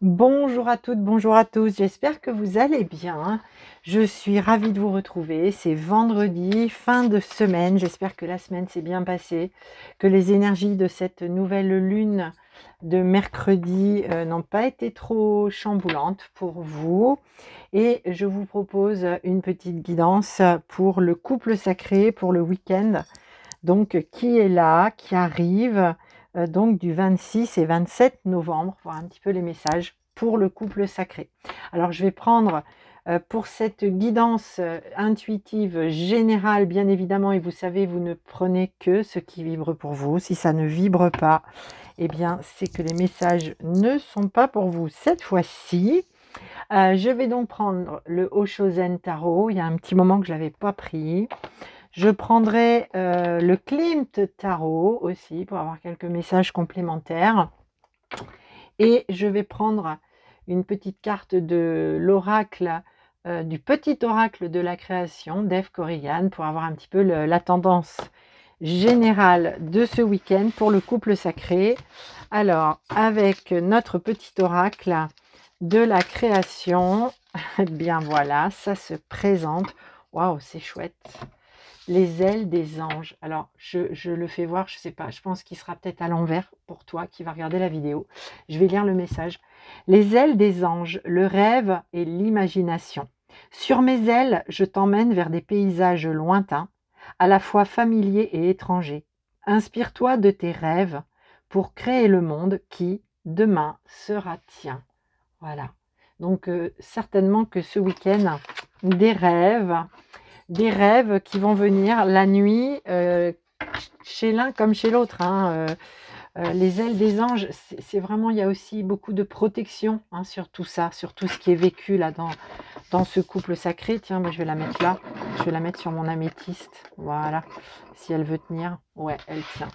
Bonjour à toutes, bonjour à tous, j'espère que vous allez bien. Je suis ravie de vous retrouver. C'est vendredi, fin de semaine. J'espère que la semaine s'est bien passée, que les énergies de cette nouvelle lune de mercredi n'ont pas été trop chamboulantes pour vous. Et je vous propose une petite guidance pour le couple sacré pour le week-end. Donc, qui est là, qui arrive donc du 26 et 27 novembre, voir un petit peu les messages pour le couple sacré. Alors, je vais prendre pour cette guidance intuitive générale, bien évidemment, et vous savez, vous ne prenez que ce qui vibre pour vous. Si ça ne vibre pas, eh bien, c'est que les messages ne sont pas pour vous cette fois-ci. Je vais donc prendre le Oshozen Tarot. Il y a un petit moment que je ne l'avais pas pris. Je prendrai le Klimt Tarot aussi pour avoir quelques messages complémentaires. Et je vais prendre une petite carte de l'oracle, du petit oracle de la création d'Eve Corrigan pour avoir un petit peu la tendance générale de ce week-end pour le couple sacré. Alors, avec notre petit oracle de la création, bien voilà, ça se présente. Waouh, c'est chouette. Les ailes des anges. Alors, je le fais voir, je ne sais pas, je pense qu'il sera peut-être à l'envers pour toi qui va regarder la vidéo. Je vais lire le message. Les ailes des anges, le rêve et l'imagination. Sur mes ailes, je t'emmène vers des paysages lointains, à la fois familiers et étrangers. Inspire-toi de tes rêves pour créer le monde qui, demain, sera tien. Voilà. Donc, certainement que ce week-end, des rêves qui vont venir la nuit, chez l'un comme chez l'autre. Les ailes des anges, c'est vraiment, il y a aussi beaucoup de protection sur tout ça, sur tout ce qui est vécu là dans ce couple sacré. Tiens, je vais la mettre là, je vais la mettre sur mon améthyste. Voilà, si elle veut tenir, ouais, elle tient.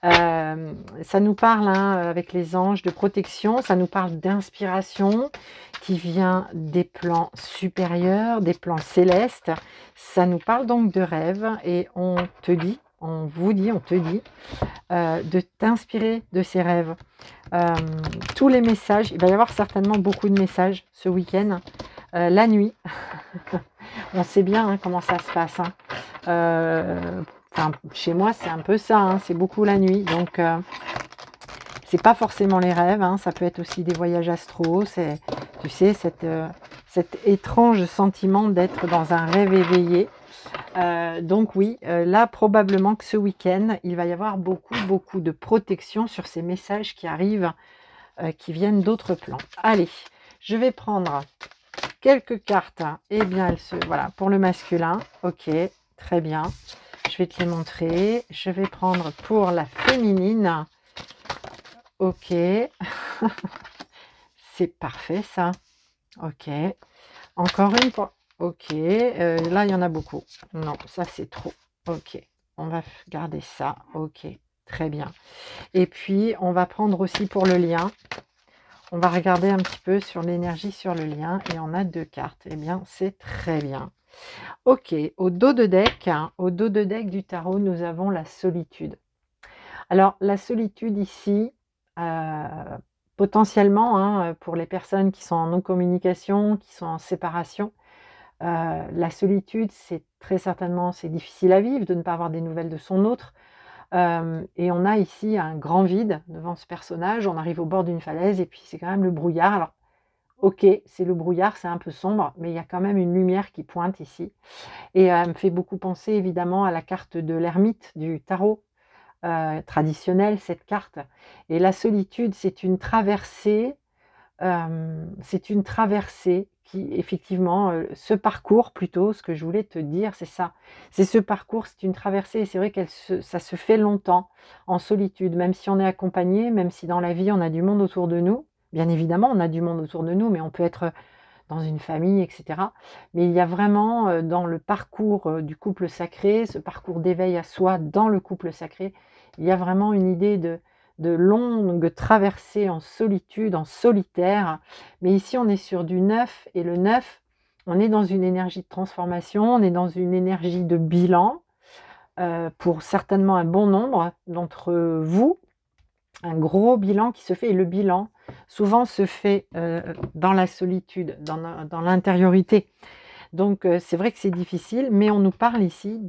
Ça nous parle avec les anges de protection, ça nous parle d'inspiration qui vient des plans supérieurs, des plans célestes. Ça nous parle donc de rêves et on te dit de t'inspirer de ces rêves. Tous les messages, il va y avoir certainement beaucoup de messages ce week-end. La nuit, on sait bien comment ça se passe. Chez moi, c'est un peu ça, c'est beaucoup la nuit. Donc, c'est pas forcément les rêves, ça peut être aussi des voyages astraux. C'est, tu sais, cet étrange sentiment d'être dans un rêve éveillé. Donc oui, là, probablement que ce week-end, il va y avoir beaucoup de protection sur ces messages qui arrivent, qui viennent d'autres plans. Allez, je vais prendre quelques cartes. Eh bien, voilà, pour le masculin. Ok, très bien. Je vais te les montrer. Je vais prendre pour la féminine. Ok. C'est parfait, ça. Ok. Encore une pour... Ok. Là, il y en a beaucoup. Non, ça, c'est trop. Ok. On va garder ça. Ok. Très bien. Et puis, on va prendre aussi pour le lien. On va regarder un petit peu sur l'énergie sur le lien. Et on a 2 cartes. Eh bien, c'est très bien. Ok. Au dos de deck du tarot, nous avons la solitude. Alors, la solitude ici, potentiellement, pour les personnes qui sont en non-communication, qui sont en séparation, la solitude, c'est très certainement, c'est difficile à vivre de ne pas avoir des nouvelles de son autre. Et on a ici un grand vide devant ce personnage. On arrive au bord d'une falaise et puis c'est quand même le brouillard. Alors, ok, c'est le brouillard, c'est un peu sombre, mais il y a quand même une lumière qui pointe ici. Et elle me fait beaucoup penser évidemment à la carte de l'ermite du tarot traditionnel, cette carte. Et la solitude, c'est une traversée qui, effectivement, ce parcours plutôt, ce que je voulais te dire, c'est ça. C'est ce parcours, c'est une traversée et c'est vrai ça se fait longtemps en solitude, même si on est accompagné, même si dans la vie on a du monde autour de nous. Bien évidemment, on a du monde autour de nous, mais on peut être dans une famille, etc. Mais il y a vraiment dans le parcours du couple sacré, ce parcours d'éveil à soi dans le couple sacré, il y a vraiment une idée de longue traversée en solitude, en solitaire. Mais ici, on est sur du neuf, et le neuf, on est dans une énergie de transformation, on est dans une énergie de bilan, pour certainement un bon nombre d'entre vous, un gros bilan qui se fait. Et le bilan, souvent se fait dans la solitude, dans l'intériorité. Donc, c'est vrai que c'est difficile, mais on nous parle ici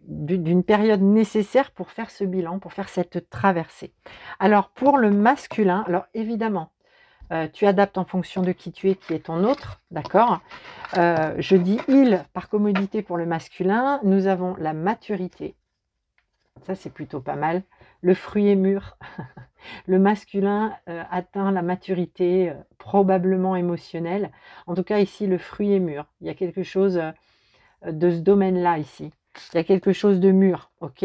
d'une période nécessaire pour faire ce bilan, pour faire cette traversée. Alors, pour le masculin, alors évidemment, tu adaptes en fonction de qui tu es, qui est ton autre, d'accord? Je dis il par commodité pour le masculin. Nous avons la maturité. Ça, c'est plutôt pas mal. Le fruit est mûr. Le masculin atteint la maturité, probablement émotionnelle. En tout cas, ici, le fruit est mûr. Il y a quelque chose de ce domaine-là ici. Il y a quelque chose de mûr, ok?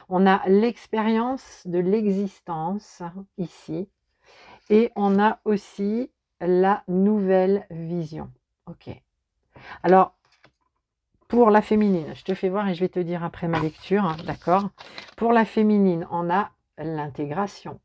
On a l'expérience de l'existence ici. Et on a aussi la nouvelle vision, ok? Alors, pour la féminine, je te fais voir et je vais te dire après ma lecture, hein, d'accord? Pour la féminine, on a l'intégration.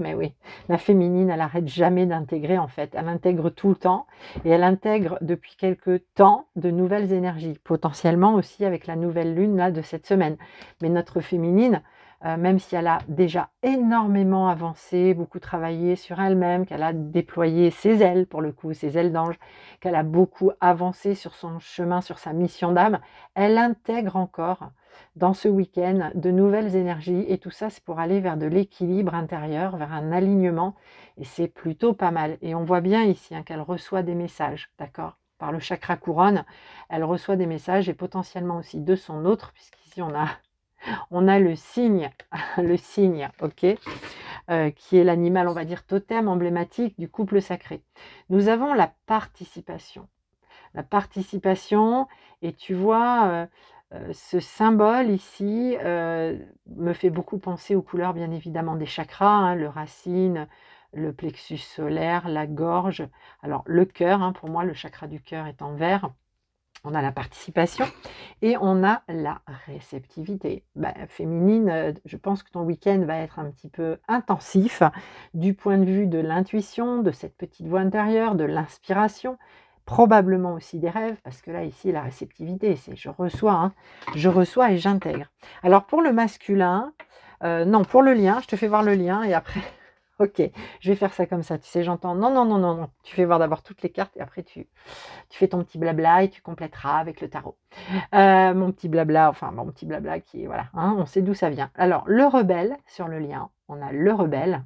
Mais oui, la féminine, elle n'arrête jamais d'intégrer en fait. Elle intègre tout le temps et elle intègre depuis quelque temps de nouvelles énergies, potentiellement aussi avec la nouvelle lune là de cette semaine. Mais notre féminine, même si elle a déjà énormément avancé, beaucoup travaillé sur elle-même, qu'elle a déployé ses ailes pour le coup, ses ailes d'ange, qu'elle a beaucoup avancé sur son chemin, sur sa mission d'âme, elle intègre encore dans ce week-end de nouvelles énergies et tout ça c'est pour aller vers de l'équilibre intérieur, vers un alignement et c'est plutôt pas mal. Et on voit bien ici hein, qu'elle reçoit des messages, d'accord? Par le chakra couronne, elle reçoit des messages et potentiellement aussi de son autre, puisqu'ici on a le signe, ok, qui est l'animal, on va dire, totem emblématique du couple sacré. Nous avons la participation. La participation, et tu vois, ce symbole ici me fait beaucoup penser aux couleurs, bien évidemment, des chakras, hein, le racine, le plexus solaire, la gorge. Alors, le cœur, hein, pour moi, le chakra du cœur est en vert. On a la participation et on a la réceptivité. Féminine, je pense que ton week-end va être un petit peu intensif du point de vue de l'intuition, de cette petite voix intérieure, de l'inspiration, probablement aussi des rêves, parce que là, ici, la réceptivité, c'est je reçois et j'intègre. Alors, pour le masculin, non, pour le lien, je te fais voir le lien et après... Ok, je vais faire ça comme ça, tu sais, j'entends, non, non, non, non, non, tu fais voir d'abord toutes les cartes et après tu fais ton petit blabla et tu compléteras avec le tarot. Mon petit blabla qui est, voilà, hein, on sait d'où ça vient. Alors, le rebelle, sur le lien, on a le rebelle,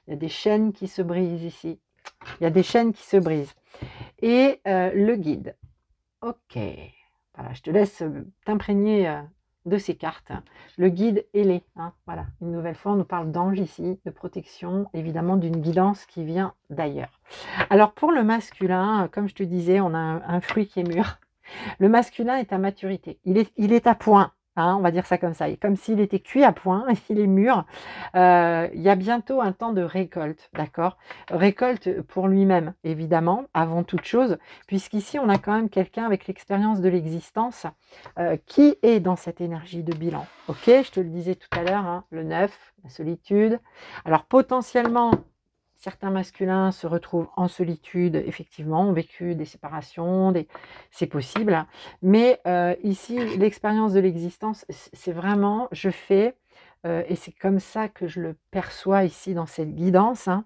il y a des chaînes qui se brisent ici, il y a des chaînes qui se brisent. Et le guide, ok, voilà, je te laisse t'imprégner de ces cartes. Le guide ailé, hein, voilà, une nouvelle fois, on nous parle d'ange ici, de protection, évidemment d'une guidance qui vient d'ailleurs. Alors pour le masculin, comme je te disais, on a un fruit qui est mûr. Le masculin est à maturité, il est à point, hein, on va dire ça comme ça, comme s'il était cuit à point, il est mûr. Il y a bientôt un temps de récolte, d'accord? Récolte pour lui-même, évidemment, avant toute chose, puisqu'ici on a quand même quelqu'un avec l'expérience de l'existence qui est dans cette énergie de bilan. Ok, je te le disais tout à l'heure, hein, le 9, la solitude. Alors potentiellement, certains masculins se retrouvent en solitude, effectivement, ont vécu des séparations, c'est possible. Hein. Mais ici, l'expérience de l'existence, c'est vraiment, je fais, et c'est comme ça que je le perçois ici dans cette guidance, hein,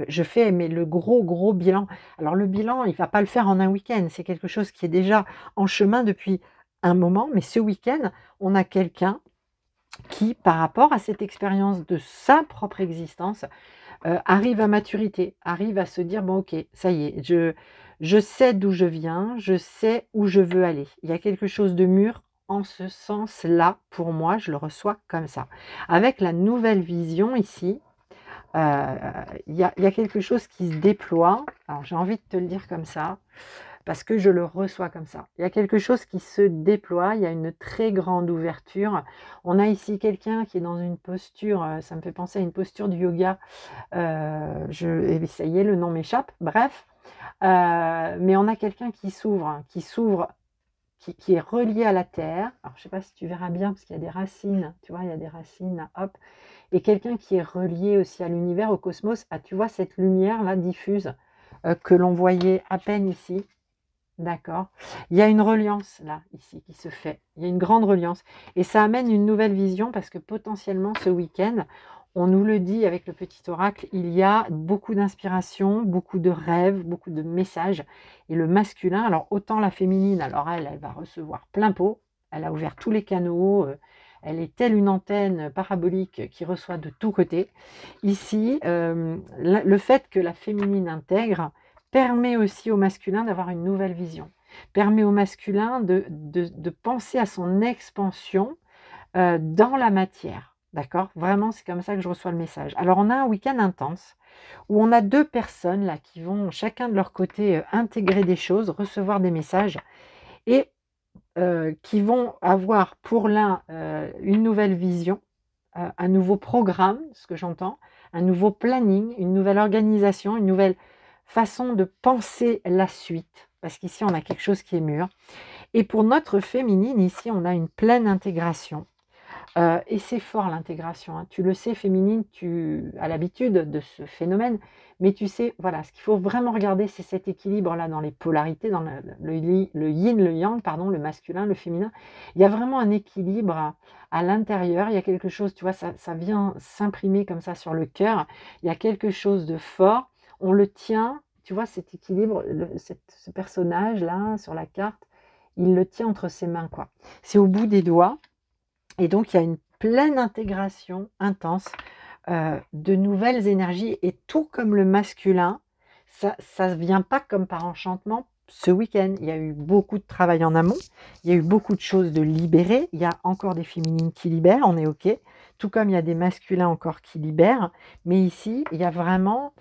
je fais mais le gros bilan. Alors le bilan, il ne va pas le faire en un week-end, c'est quelque chose qui est déjà en chemin depuis un moment, mais ce week-end, on a quelqu'un qui, par rapport à cette expérience de sa propre existence, arrive à maturité, arrive à se dire: «Bon OK, ça y est, je sais d'où je viens, je sais où je veux aller». Il y a quelque chose de mûr en ce sens-là, pour moi, je le reçois comme ça. Avec la nouvelle vision ici, il y a quelque chose qui se déploie. Alors j'ai envie de te le dire comme ça, parce que je le reçois comme ça. Il y a quelque chose qui se déploie, il y a une très grande ouverture. On a ici quelqu'un qui est dans une posture, ça me fait penser à une posture du yoga, et ça y est, le nom m'échappe, bref. Mais on a quelqu'un qui s'ouvre, qui est relié à la terre. Alors je ne sais pas si tu verras bien, parce qu'il y a des racines, tu vois, il y a des racines, hop. Et quelqu'un qui est relié aussi à l'univers, au cosmos. Ah, tu vois cette lumière-là diffuse, que l'on voyait à peine ici. D'accord. Il y a une reliance là, ici, qui se fait. Il y a une grande reliance. Et ça amène une nouvelle vision parce que potentiellement ce week-end, On nous le dit avec le petit oracle, il y a beaucoup d'inspiration, beaucoup de rêves, beaucoup de messages. Et le masculin, alors autant la féminine, alors elle va recevoir plein pot. Elle a ouvert tous les canaux. Elle est telle une antenne parabolique qui reçoit de tous côtés. Ici, le fait que la féminine intègre permet aussi au masculin d'avoir une nouvelle vision. Permet au masculin de penser à son expansion dans la matière. D'accord? Vraiment, c'est comme ça que je reçois le message. Alors, on a un week-end intense où on a 2 personnes là qui vont chacun de leur côté intégrer des choses, recevoir des messages et qui vont avoir pour l'un une nouvelle vision, un nouveau programme, ce que j'entends, un nouveau planning, une nouvelle organisation, une nouvelle façon de penser la suite. Parce qu'ici, on a quelque chose qui est mûr. Et pour notre féminine, ici, on a une pleine intégration. Et c'est fort l'intégration, hein. Tu le sais, féminine, tu as l'habitude de ce phénomène, mais tu sais, voilà, ce qu'il faut vraiment regarder, c'est cet équilibre-là dans les polarités, dans le yin, le yang, pardon, le masculin, le féminin. Il y a vraiment un équilibre à l'intérieur, il y a quelque chose, tu vois, ça vient s'imprimer comme ça sur le cœur, il y a quelque chose de fort, on le tient, tu vois, cet équilibre, ce personnage-là, sur la carte, il le tient entre ses mains, quoi. C'est au bout des doigts. Et donc, il y a une pleine intégration intense de nouvelles énergies. Et tout comme le masculin, ça ne vient pas comme par enchantement ce week-end. Il y a eu beaucoup de travail en amont. Il y a eu beaucoup de choses de libérées. Il y a encore des féminines qui libèrent, on est OK. Tout comme il y a des masculins encore qui libèrent. Mais ici, il y a vraiment,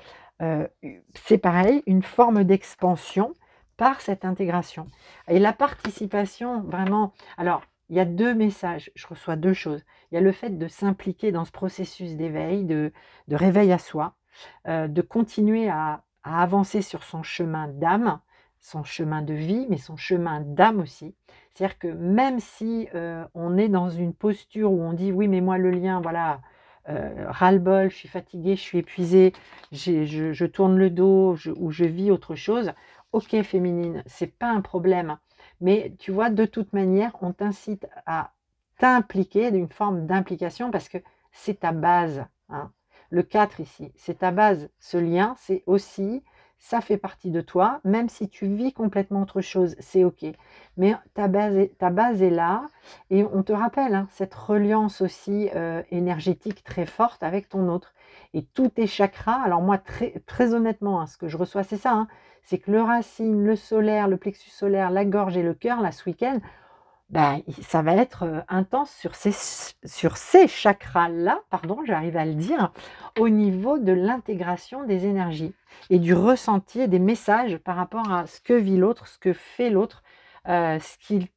c'est pareil, une forme d'expansion par cette intégration. Et la participation, vraiment... Alors, il y a 2 messages, je reçois 2 choses. Il y a le fait de s'impliquer dans ce processus d'éveil, de réveil à soi, de continuer à avancer sur son chemin d'âme, son chemin de vie, mais son chemin d'âme aussi. C'est-à-dire que même si on est dans une posture où on dit oui, mais moi le lien, voilà, ras-le-bol, je suis fatiguée, je suis épuisée, je tourne le dos ou je vis autre chose. Ok, féminine, c'est pas un problème. Mais tu vois, de toute manière, on t'incite à t'impliquer d'une forme d'implication parce que c'est ta base, hein. Le 4 ici, c'est ta base. Ce lien, c'est aussi, ça fait partie de toi, même si tu vis complètement autre chose, c'est OK. Mais ta base est là et on te rappelle hein, cette reliance aussi énergétique très forte avec ton autre. Et tous tes chakras, alors moi, très, très honnêtement, hein, ce que je reçois, c'est ça, hein, c'est que le racine, le solaire, le plexus solaire, la gorge et le cœur, là, ce week-end, ben, ça va être intense sur ces chakras-là, pardon, j'arrive à le dire, au niveau de l'intégration des énergies et du ressenti et des messages par rapport à ce que vit l'autre, ce que fait l'autre, ce qu'il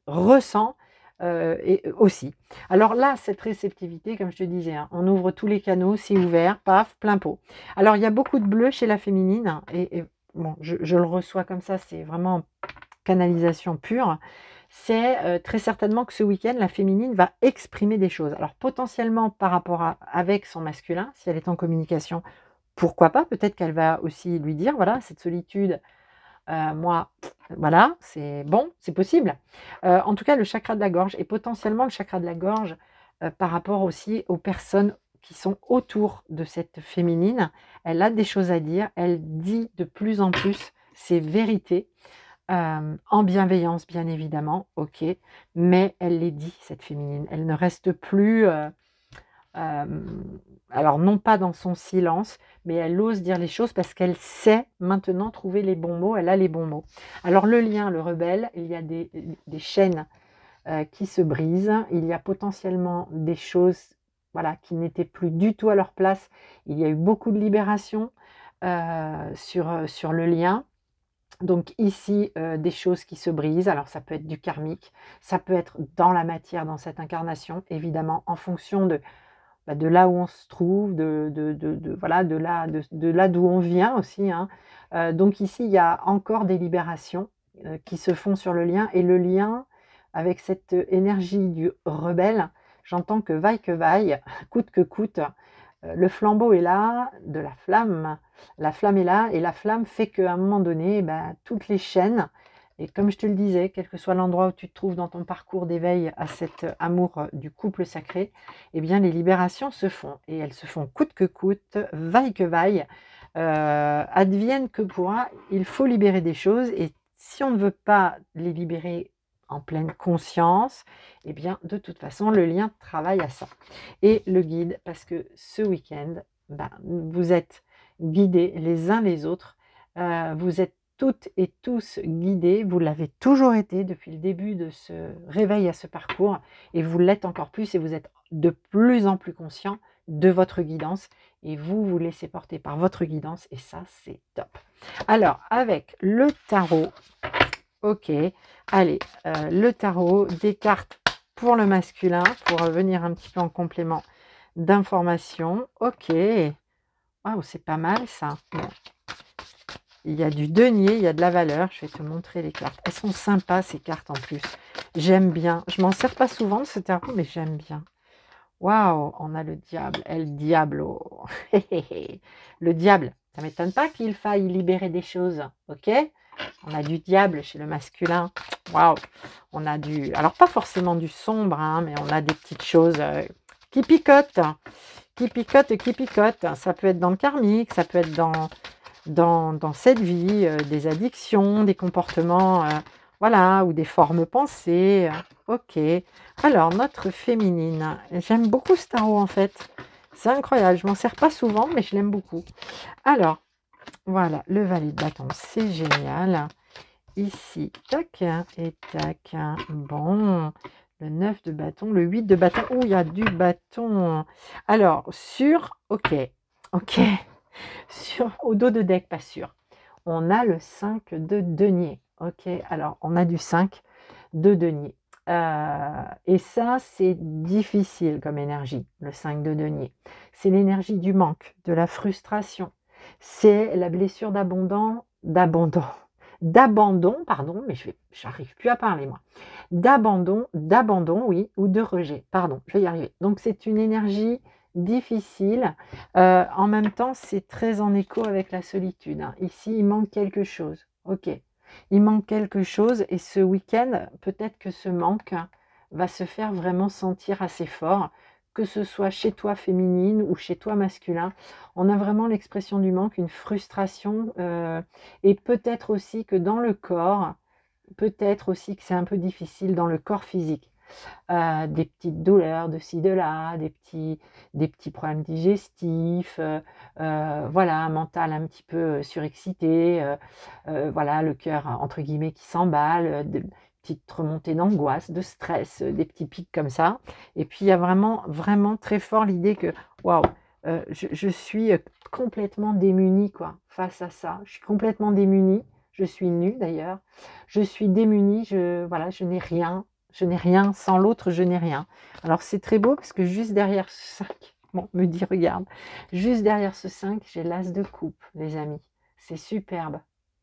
ressent et aussi. Alors là, cette réceptivité, comme je te disais, hein, on ouvre tous les canaux, c'est ouvert, paf, plein pot. Alors il y a beaucoup de bleu chez la féminine hein, et bon, je le reçois comme ça, c'est vraiment canalisation pure. C'est très certainement que ce week-end, la féminine va exprimer des choses. Alors potentiellement par rapport avec son masculin, si elle est en communication, pourquoi pas, peut-être qu'elle va aussi lui dire, voilà, cette solitude, moi, voilà, c'est bon, c'est possible. En tout cas, le chakra de la gorge et potentiellement le chakra de la gorge par rapport aussi aux personnes qui sont autour de cette féminine. Elle a des choses à dire, elle dit de plus en plus ses vérités, en bienveillance bien évidemment, ok, mais elle les dit, cette féminine. Elle ne reste plus... alors non pas dans son silence, mais elle ose dire les choses parce qu'elle sait maintenant trouver les bons mots, elle a les bons mots. Alors le lien, le rebelle, il y a des chaînes qui se brisent, il y a potentiellement des choses voilà, qui n'étaient plus du tout à leur place, il y a eu beaucoup de libération sur le lien. Donc ici, des choses qui se brisent, alors ça peut être du karmique, ça peut être dans la matière, dans cette incarnation, évidemment, en fonction de là où on se trouve, voilà, de là d'où on vient aussi, hein. Donc ici, il y a encore des libérations qui se font sur le lien. Et le lien, avec cette énergie du rebelle, j'entends que vaille, coûte que coûte, le flambeau est là, de la flamme est là, et la flamme fait qu'à un moment donné, toutes les chaînes Et comme je te le disais, quel que soit l'endroit où tu te trouves dans ton parcours d'éveil à cet amour du couple sacré, eh bien les libérations se font. Et elles se font coûte que coûte, vaille que vaille, advienne que pourra, il faut libérer des choses. Et si on ne veut pas les libérer en pleine conscience, eh bien de toute façon le lien travaille à ça. Et le guide, parce que ce week-end, ben, vous êtes guidés les uns les autres, vous êtes toutes et tous guidés, vous l'avez toujours été depuis le début de ce réveil à ce parcours, et vous l'êtes encore plus, et vous êtes de plus en plus conscient de votre guidance, et vous vous laissez porter par votre guidance, et ça c'est top. Alors avec le tarot, ok, allez, le tarot, des cartes pour le masculin, pour revenir un petit peu en complément d'informations. Ok, waouh, c'est pas mal ça. Bon. Il y a du denier, il y a de la valeur. Je vais te montrer les cartes. Elles sont sympas ces cartes en plus. J'aime bien. Je m'en sers pas souvent de ce tarot, mais j'aime bien. Waouh, on a le diable. El Diablo. Le diable. Ça m'étonne pas qu'il faille libérer des choses. Ok? On a du diable chez le masculin. Waouh. On a du... Alors pas forcément du sombre, hein, mais on a des petites choses qui picotent. Qui picotent, qui picotent. Ça peut être dans le karmique, ça peut être dans cette vie, des addictions, des comportements, voilà, ou des formes pensées. Ok. Alors, notre féminine. J'aime beaucoup ce tarot, en fait. C'est incroyable. Je m'en sers pas souvent, mais je l'aime beaucoup. Alors, voilà, le valet de bâton, c'est génial. Ici, tac, et tac. Bon, le 9 de bâton, le 8 de bâton. Oh, il y a du bâton. Alors, ok, ok. Au dos de deck, pas sûr. On a le 5 de denier. Ok, alors on a du 5 de denier. Et ça, c'est difficile comme énergie, le 5 de denier. C'est l'énergie du manque, de la frustration. C'est la blessure d'abandon, pardon, mais j'arrive plus à parler moi. D'abandon, oui, ou de rejet, pardon, je vais y arriver. Donc c'est une énergie difficile. En même temps, c'est très en écho avec la solitude, hein. Ici, il manque quelque chose. Ok, il manque quelque chose et ce week-end, peut-être que ce manque va se faire vraiment sentir assez fort, que ce soit chez toi féminine ou chez toi masculin. On a vraiment l'expression du manque, une frustration et peut-être aussi que dans le corps, peut-être aussi que c'est un peu difficile dans le corps physique. Des petites douleurs de ci, de là, des petits problèmes digestifs, voilà, un mental un petit peu surexcité, voilà, le cœur entre guillemets qui s'emballe, des petites remontées d'angoisse, de stress, des petits pics comme ça. Et puis il y a vraiment, vraiment très fort l'idée que waouh, je suis complètement démunie quoi, face à ça. Je suis complètement démunie. Je suis nue d'ailleurs. Je suis démunie. Voilà, je n'ai rien. Je n'ai rien, sans l'autre, je n'ai rien. Alors c'est très beau parce que juste derrière ce 5, bon, me dit regarde, juste derrière ce 5, j'ai l'as de coupe, les amis. C'est superbe,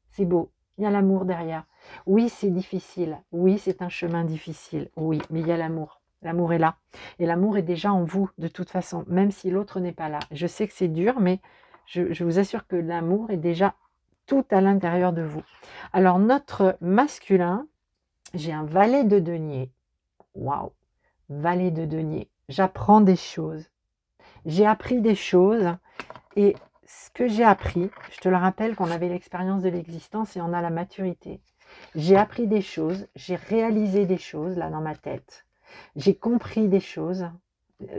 c'est beau, il y a l'amour derrière. Oui, c'est difficile, oui, c'est un chemin difficile, oui, mais il y a l'amour. L'amour est là. Et l'amour est déjà en vous, de toute façon, même si l'autre n'est pas là. Je sais que c'est dur, mais je vous assure que l'amour est déjà tout à l'intérieur de vous. Alors notre masculin, j'ai un valet de denier. Waouh, valet de denier. J'apprends des choses. J'ai appris des choses. Et ce que j'ai appris, je te le rappelle qu'on avait l'expérience de l'existence et on a la maturité. J'ai appris des choses. J'ai réalisé des choses là dans ma tête. J'ai compris des choses.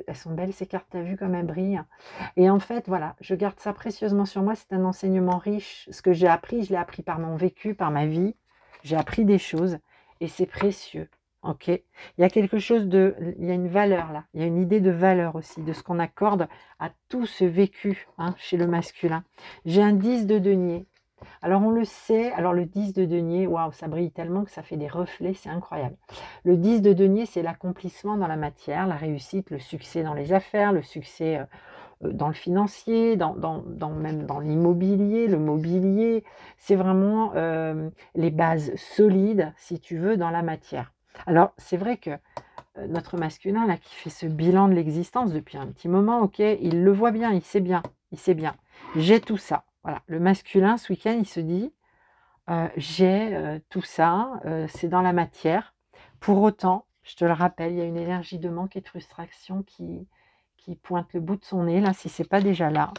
Elles sont belles ces cartes, t'as vu comme elles brillent. Et en fait, voilà, je garde ça précieusement sur moi. C'est un enseignement riche. Ce que j'ai appris, je l'ai appris par mon vécu, par ma vie. J'ai appris des choses et c'est précieux. Ok, il y a quelque chose de, il y a une valeur là, il y a une idée de valeur aussi, de ce qu'on accorde à tout ce vécu hein, chez le masculin. J'ai un 10 de denier. Alors on le sait, alors le 10 de denier, waouh, ça brille tellement que ça fait des reflets, c'est incroyable. Le 10 de denier, c'est l'accomplissement dans la matière, la réussite, le succès dans les affaires, le succès dans le financier, même dans l'immobilier, le mobilier. C'est vraiment les bases solides, si tu veux, dans la matière. Alors, c'est vrai que notre masculin, là, qui fait ce bilan de l'existence depuis un petit moment, ok, il le voit bien, il sait bien, il sait bien. J'ai tout ça. Voilà, le masculin, ce week-end, il se dit, J'ai, tout ça, c'est dans la matière. Pour autant, je te le rappelle, il y a une énergie de manque et de frustration qui pointe le bout de son nez là, si c'est pas déjà là.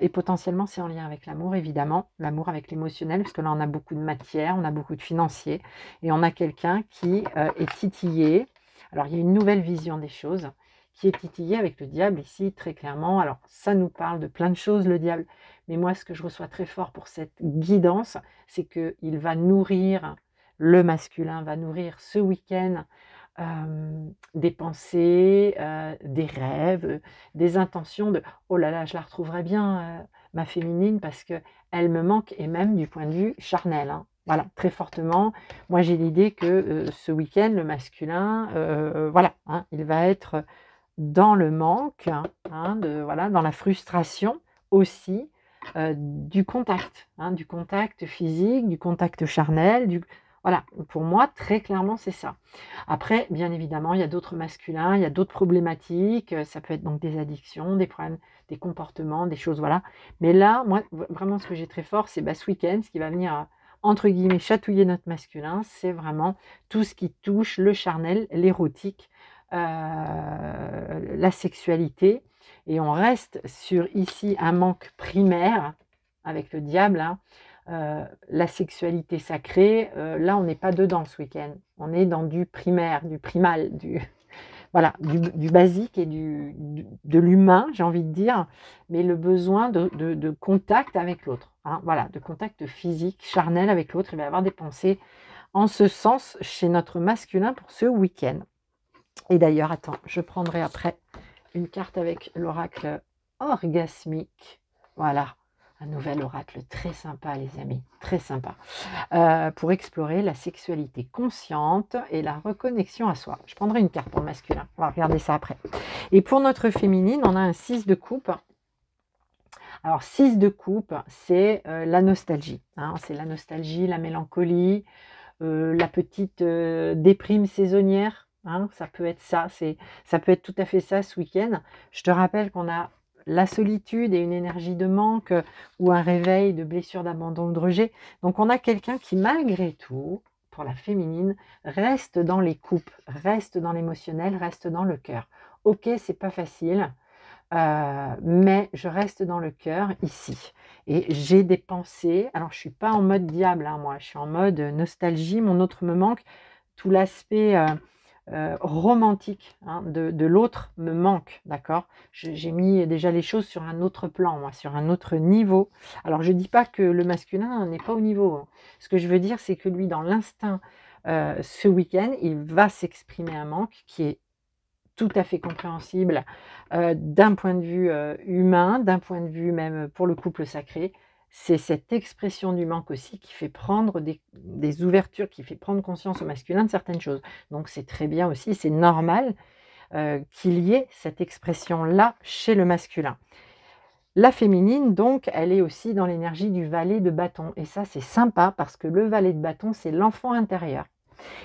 Et potentiellement, c'est en lien avec l'amour évidemment, l'amour avec l'émotionnel, parce que là, on a beaucoup de matière, on a beaucoup de financier et on a quelqu'un qui, est titillé. Alors, il y a une nouvelle vision des choses qui est titillé avec le diable ici, très clairement. Alors, ça nous parle de plein de choses, le diable, mais moi, ce que je reçois très fort pour cette guidance, c'est qu'il va nourrir le masculin, va nourrir ce week-end, des pensées, des rêves, des intentions de: «Oh là là, je la retrouverai bien, ma féminine parce que elle me manque» et même du point de vue charnel, hein. Voilà, très fortement. Moi, j'ai l'idée que, ce week-end, le masculin, voilà, hein, il va être dans le manque, hein, voilà, dans la frustration aussi, du contact physique, du contact charnel, voilà, pour moi, très clairement, c'est ça. Après, bien évidemment, il y a d'autres masculins, il y a d'autres problématiques, ça peut être donc des addictions, des problèmes, des comportements, des choses, voilà. Mais là, moi, vraiment, ce que j'ai très fort, c'est ce week-end, ce qui va venir, entre guillemets, chatouiller notre masculin, c'est vraiment tout ce qui touche le charnel, l'érotique, la sexualité. Et on reste sur ici un manque primaire avec le diable, hein, la sexualité sacrée, là on n'est pas dedans ce week-end. On est dans du primaire, du primal, voilà, du basique et de l'humain, j'ai envie de dire, mais le besoin de contact avec l'autre, hein, voilà, de contact physique, charnel avec l'autre. Il va y avoir des pensées en ce sens chez notre masculin pour ce week-end. Et d'ailleurs, attends, je prendrai après une carte avec l'oracle orgasmique. Voilà, un nouvel oracle très sympa, les amis, très sympa, pour explorer la sexualité consciente et la reconnexion à soi. Je prendrai une carte pour le masculin, on va regarder ça après. Et pour notre féminine, on a un 6 de coupe. Alors 6 de coupe, c'est la nostalgie, hein, c'est la nostalgie, la mélancolie, la petite, déprime saisonnière, hein, ça peut être ça, ça peut être tout à fait ça ce week-end. Je te rappelle qu'on a la solitude et une énergie de manque, ou un réveil de blessure, d'abandon ou de rejet. Donc on a quelqu'un qui malgré tout, pour la féminine, reste dans les coupes, reste dans l'émotionnel, reste dans le cœur. OK, c'est pas facile, mais je reste dans le cœur ici et j'ai des pensées. Alors je suis pas en mode diable, hein, moi, je suis en mode, nostalgie, mon autre me manque. Tout l'aspect, romantique, hein, de l'autre me manque, d'accord? J'ai mis déjà les choses sur un autre plan, moi, sur un autre niveau. Alors je dis pas que le masculin n'est pas au niveau, hein. Ce que je veux dire, c'est que lui, dans l'instinct, ce week-end, il va s'exprimer un manque qui est tout à fait compréhensible, d'un point de vue, humain, d'un point de vue même pour le couple sacré. C'est cette expression du manque aussi qui fait prendre des ouvertures, qui fait prendre conscience au masculin de certaines choses. Donc c'est très bien aussi, c'est normal, qu'il y ait cette expression-là chez le masculin. La féminine donc, elle est aussi dans l'énergie du valet de bâton et ça c'est sympa parce que le valet de bâton, c'est l'enfant intérieur.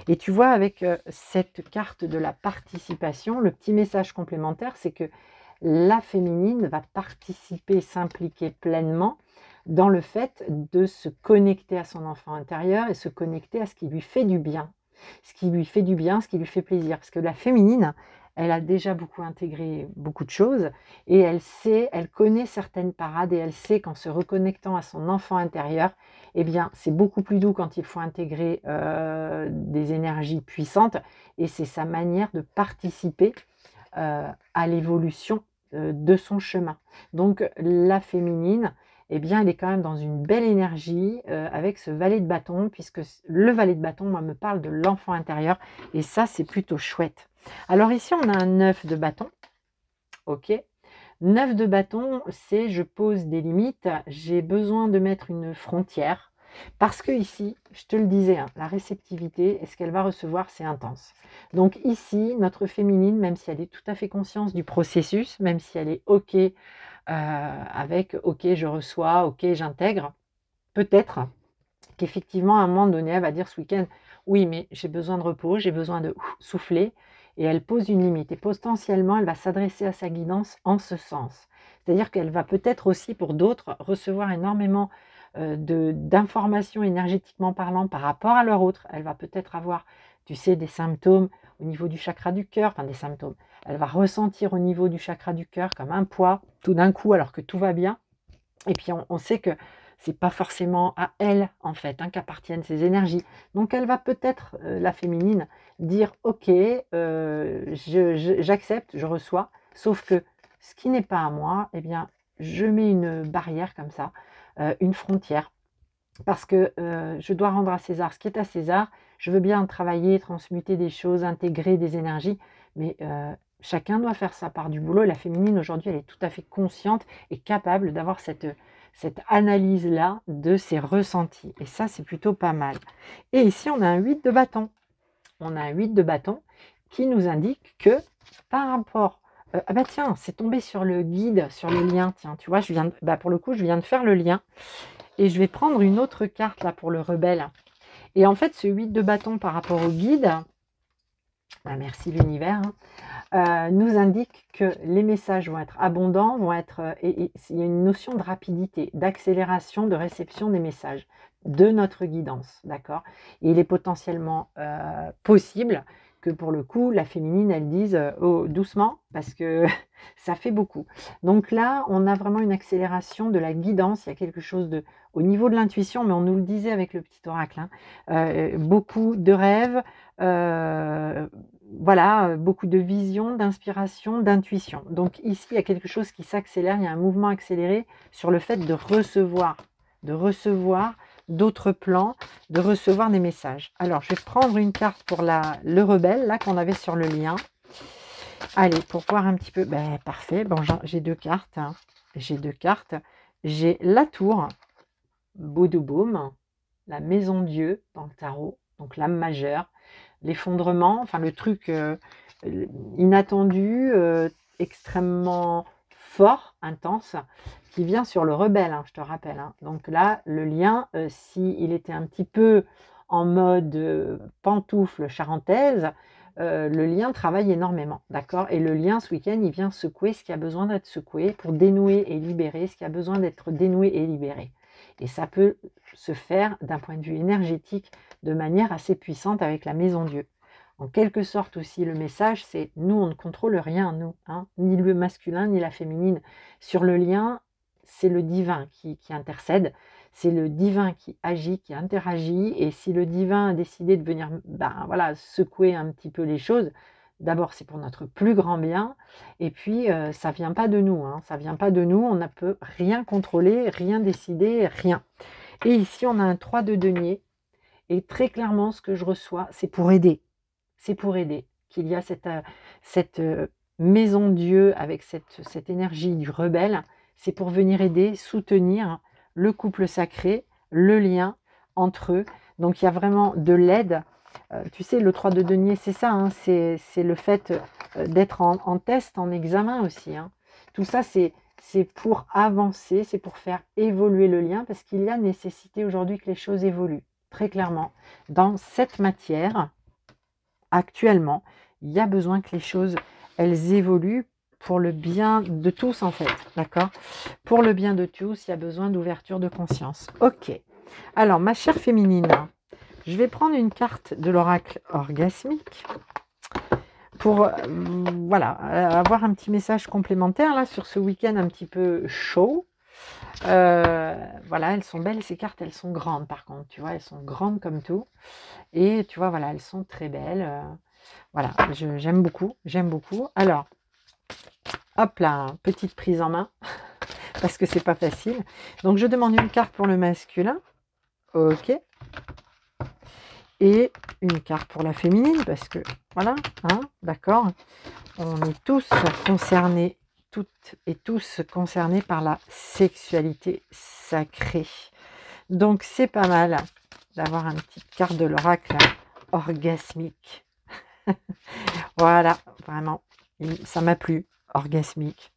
Et tu vois, avec cette carte de la participation, le petit message complémentaire, c'est que la féminine va participer, s'impliquer pleinement dans le fait de se connecter à son enfant intérieur et se connecter à ce qui lui fait du bien. Ce qui lui fait du bien, ce qui lui fait plaisir. Parce que la féminine, elle a déjà beaucoup intégré beaucoup de choses et elle sait, elle connaît certaines parades et elle sait qu'en se reconnectant à son enfant intérieur, eh bien, c'est beaucoup plus doux quand il faut intégrer des énergies puissantes et c'est sa manière de participer à l'évolution de son chemin. Donc la féminine, eh bien, elle est quand même dans une belle énergie avec ce valet de bâton, puisque le valet de bâton, moi, me parle de l'enfant intérieur et ça, c'est plutôt chouette. Alors ici, on a un 9 de bâton, ok. 9 de bâton, c'est je pose des limites, j'ai besoin de mettre une frontière, parce que ici, je te le disais, hein, la réceptivité et ce qu'elle va recevoir, c'est intense. Donc ici, notre féminine, même si elle est tout à fait consciente du processus, même si elle est OK avec OK, je reçois, OK, j'intègre, peut-être qu'effectivement, à un moment donné, elle va dire ce week-end, oui, mais j'ai besoin de repos, j'ai besoin de souffler, et elle pose une limite. Et potentiellement, elle va s'adresser à sa guidance en ce sens. C'est-à-dire qu'elle va peut-être aussi, pour d'autres, recevoir énormément d'informations énergétiquement parlant par rapport à leur autre. Elle va peut-être avoir, tu sais, des symptômes au niveau du chakra du cœur, enfin des symptômes. Elle va ressentir au niveau du chakra du cœur comme un poids tout d'un coup alors que tout va bien. Et puis on sait que c'est pas forcément à elle en fait hein, qu'appartiennent ces énergies. Donc elle va peut-être, la féminine, dire ok, j'accepte, je reçois, sauf que ce qui n'est pas à moi, eh bien je mets une barrière comme ça, une frontière, parce que je dois rendre à César ce qui est à César. Je veux bien travailler, transmuter des choses, intégrer des énergies, mais chacun doit faire sa part du boulot. Et la féminine, aujourd'hui, elle est tout à fait consciente et capable d'avoir cette analyse-là de ses ressentis. Et ça, c'est plutôt pas mal. Et ici, on a un 8 de bâton. On a un 8 de bâton qui nous indique que par rapport... ah bah tiens, c'est tombé sur le guide, sur le lien. Tiens, tu vois, pour le coup, je viens de faire le lien. Et je vais prendre une autre carte là pour le rebelle. Et en fait, ce 8 de bâton par rapport au guide, merci l'univers, nous indique que les messages vont être abondants, et il y a une notion de rapidité, d'accélération, de réception des messages, de notre guidance, d'accord. Il est potentiellement possible que pour le coup, la féminine, elle dise oh, doucement, parce que ça fait beaucoup. Donc là, on a vraiment une accélération de la guidance, il y a quelque chose au niveau de l'intuition, mais on nous le disait avec le petit oracle, hein, beaucoup de rêves, voilà, beaucoup de vision, d'inspiration, d'intuition. Donc ici, il y a quelque chose qui s'accélère, il y a un mouvement accéléré sur le fait de recevoir d'autres plans, de recevoir des messages. Alors, je vais prendre une carte pour le rebelle, là, qu'on avait sur le lien. Allez, pour voir un petit peu, parfait, bon, j'ai deux cartes, hein. J'ai deux cartes. J'ai la tour, Bodoboum, la maison Dieu dans le tarot, donc l'âme majeure, l'effondrement, enfin le truc inattendu, extrêmement fort, intense, qui vient sur le rebelle, hein, je te rappelle. Hein. Donc là, le lien, s'il était un petit peu en mode pantoufle charentaise, le lien travaille énormément, d'accord. Et le lien, ce week-end, il vient secouer ce qui a besoin d'être secoué pour dénouer et libérer ce qui a besoin d'être dénoué et libéré. Et ça peut se faire d'un point de vue énergétique de manière assez puissante avec la maison Dieu. En quelque sorte aussi, le message, c'est nous, on ne contrôle rien, nous, hein, ni le masculin, ni la féminine. Sur le lien, c'est le divin qui intercède, c'est le divin qui agit, qui interagit, et si le divin a décidé de venir voilà, secouer un petit peu les choses, d'abord c'est pour notre plus grand bien, et puis ça ne vient pas de nous, hein, ça vient pas de nous, on ne peut rien contrôler, rien décider, rien. Et ici on a un 3 de denier, et très clairement ce que je reçois, c'est pour aider. C'est pour aider, qu'il y a cette maison Dieu avec cette énergie du rebelle, c'est pour venir aider, soutenir le couple sacré, le lien entre eux. Donc il y a vraiment de l'aide. Tu sais, le 3 de denier, c'est ça, hein, c'est le fait d'être en test, en examen aussi. Hein. Tout ça, c'est pour avancer, c'est pour faire évoluer le lien, parce qu'il y a nécessité aujourd'hui que les choses évoluent, très clairement. Dans cette matière, actuellement, il y a besoin que les choses, elles évoluent pour le bien de tous en fait, d'accord? Pour le bien de tous, il y a besoin d'ouverture de conscience. Ok, alors ma chère féminine, je vais prendre une carte de l'oracle orgasmique pour voilà, avoir un petit message complémentaire là sur ce week-end un petit peu chaud. Voilà, elles sont belles ces cartes, elles sont grandes par contre, tu vois, elles sont grandes comme tout. Et tu vois, voilà, elles sont très belles. Voilà, j'aime beaucoup, j'aime beaucoup. Alors, hop là, petite prise en main, parce que c'est pas facile. Donc, je demande une carte pour le masculin. Ok. Et une carte pour la féminine, parce que, voilà, hein, d'accord. On est tous concernés, toutes et tous concernés par la sexualité sacrée. Donc, c'est pas mal d'avoir une petite carte de l'oracle orgasmique. Voilà, vraiment, ça m'a plu, orgasmique.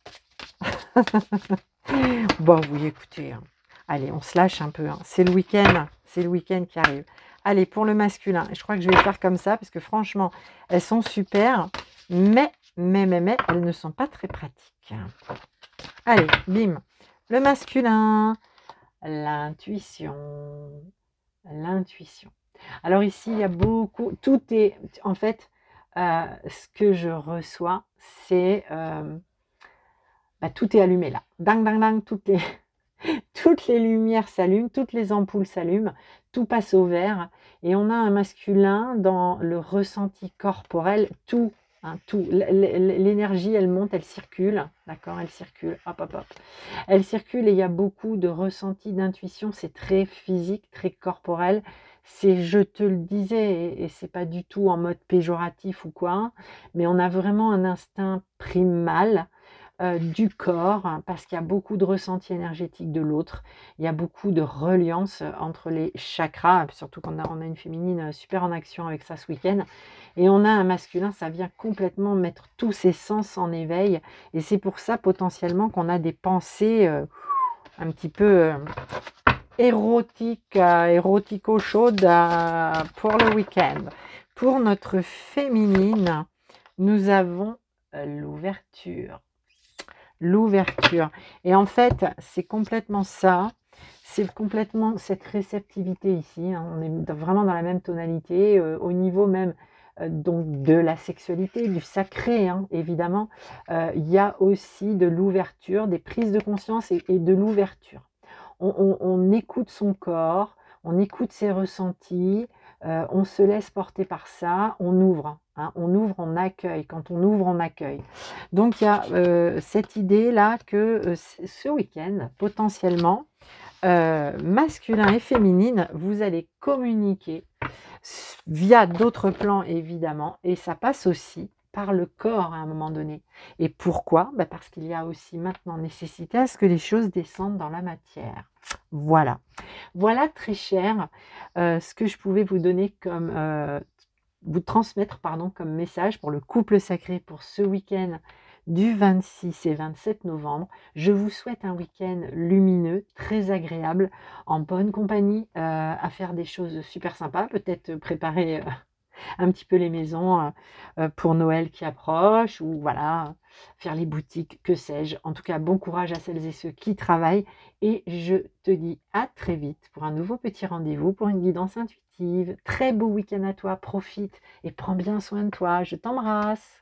Bon, oui, écoutez, hein. Allez, on se lâche un peu, hein. C'est le week-end qui arrive. Allez, pour le masculin, je crois que je vais faire comme ça, parce que franchement, elles sont super, mais, elles ne sont pas très pratiques. Allez, bim, le masculin. l'intuition, l'intuition. Alors ici, il y a beaucoup, tout est, en fait, ce que je reçois, c'est, bah, tout est allumé là. Ding, ding, ding, toutes les lumières s'allument, toutes les ampoules s'allument, tout passe au vert et on a un masculin dans le ressenti corporel, tout, hein, tout. L'énergie, elle monte, elle circule, d'accord, elle circule, hop, hop, hop. Elle circule et il y a beaucoup de ressenti, d'intuition, c'est très physique, très corporel. C'est, je te le disais, et c'est pas du tout en mode péjoratif ou quoi, mais on a vraiment un instinct primal du corps, hein, parce qu'il y a beaucoup de ressenti énergétique de l'autre. Il y a beaucoup de reliance entre les chakras, surtout qu'on a, on a une féminine super en action avec ça ce week-end. Et on a un masculin, ça vient complètement mettre tous ses sens en éveil. Et c'est pour ça potentiellement qu'on a des pensées un petit peu érotiques, érotico-chaudes pour le week-end. Pour notre féminine, nous avons l'ouverture. L'ouverture. Et en fait, c'est complètement ça. C'est complètement cette réceptivité ici. Hein. On est vraiment dans la même tonalité, au niveau même donc de la sexualité, du sacré, hein, évidemment. Il y a aussi de l'ouverture, des prises de conscience et de l'ouverture. On écoute son corps, on écoute ses ressentis, on se laisse porter par ça, on ouvre. Hein, on ouvre, on accueille. Quand on ouvre, on accueille. Donc il y a cette idée-là que ce week-end, potentiellement, masculin et féminine, vous allez communiquer via d'autres plans évidemment, et ça passe aussi par le corps à un moment donné. Et pourquoi? Bah parce qu'il y a aussi maintenant nécessité à ce que les choses descendent dans la matière. Voilà. Voilà très cher ce que je pouvais vous donner comme vous transmettre pardon, comme message pour le couple sacré pour ce week-end du 26 et 27 novembre. Je vous souhaite un week-end lumineux, très agréable, en bonne compagnie, à faire des choses super sympas, peut-être préparer un petit peu les maisons pour Noël qui approche, ou voilà, faire les boutiques, que sais-je. En tout cas, bon courage à celles et ceux qui travaillent, et je te dis à très vite pour un nouveau petit rendez-vous, pour une guidance intuitive. Très beau week-end à toi, profite et prends bien soin de toi. Je t'embrasse.